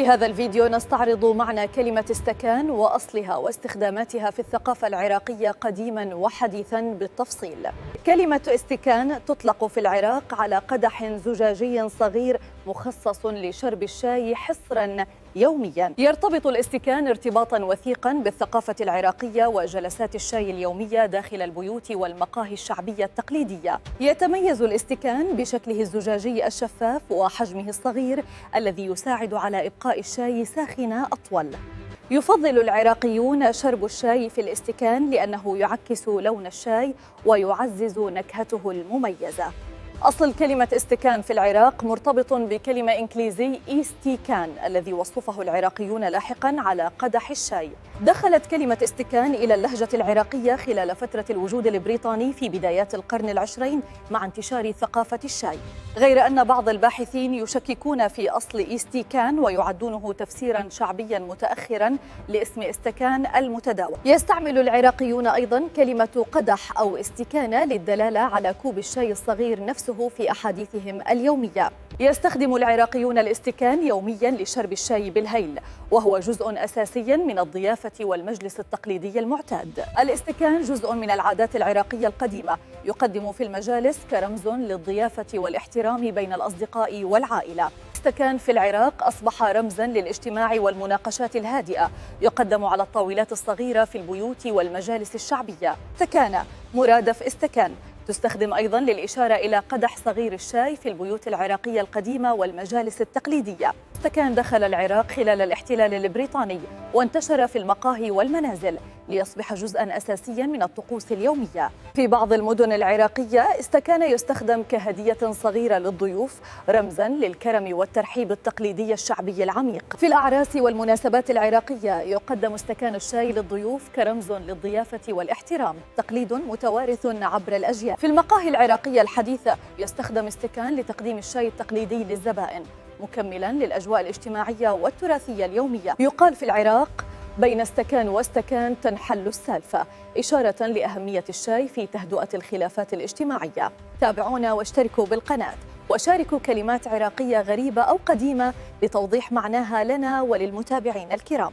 في هذا الفيديو نستعرض معنى كلمة استكان وأصلها واستخداماتها في الثقافة العراقية قديما وحديثا بالتفصيل. كلمة استكان تطلق في العراق على قدح زجاجي صغير مخصص لشرب الشاي حصرا يوميا. يرتبط الاستكان ارتباطا وثيقا بالثقافة العراقية وجلسات الشاي اليومية داخل البيوت والمقاهي الشعبية التقليدية. يتميز الاستكان بشكله الزجاجي الشفاف وحجمه الصغير الذي يساعد على إبقاء الشاي ساخنا أطول. يفضل العراقيون شرب الشاي في الاستكان لأنه يعكس لون الشاي ويعزز نكهته المميزة. أصل كلمة استكان في العراق مرتبط بكلمة إنجليزي إيستيكان الذي وصفه العراقيون لاحقاً على قدح الشاي. دخلت كلمة استكان إلى اللهجة العراقية خلال فترة الوجود البريطاني في بدايات القرن العشرين مع انتشار ثقافة الشاي، غير أن بعض الباحثين يشككون في أصل إيستيكان ويعدونه تفسيراً شعبياً متأخراً لاسم استكان المتداول. يستعمل العراقيون أيضاً كلمة قدح أو استكانة للدلالة على كوب الشاي الصغير نفسه في أحاديثهم اليومية. يستخدم العراقيون الاستكان يوميا لشرب الشاي بالهيل، وهو جزء أساسي من الضيافة والمجلس التقليدي المعتاد. الاستكان جزء من العادات العراقية القديمة، يقدم في المجالس كرمز للضيافة والاحترام بين الأصدقاء والعائلة. الاستكان في العراق أصبح رمزاً للاجتماع والمناقشات الهادئة، يقدم على الطاولات الصغيرة في البيوت والمجالس الشعبية. استكانة مرادف استكان تستخدم أيضاً للإشارة إلى قدح صغير الشاي في البيوت العراقية القديمة والمجالس التقليدية. استكان دخل العراق خلال الاحتلال البريطاني وانتشر في المقاهي والمنازل ليصبح جزءاً أساسياً من الطقوس اليومية. في بعض المدن العراقية استكان يستخدم كهدية صغيرة للضيوف، رمزاً للكرم والترحيب التقليدي الشعبي العميق. في الأعراس والمناسبات العراقية يقدم استكان الشاي للضيوف كرمز للضيافة والاحترام، تقليد متوارث عبر الأجيال. في المقاهي العراقية الحديثة يستخدم استكان لتقديم الشاي التقليدي للزبائن، مكملاً للأجواء الاجتماعية والتراثية اليومية. يقال في العراق: بين استكان واستكان تنحل السالفة، إشارة لأهمية الشاي في تهدئة الخلافات الاجتماعية. تابعونا واشتركوا بالقناة وشاركوا كلمات عراقية غريبة أو قديمة لتوضيح معناها لنا وللمتابعين الكرام.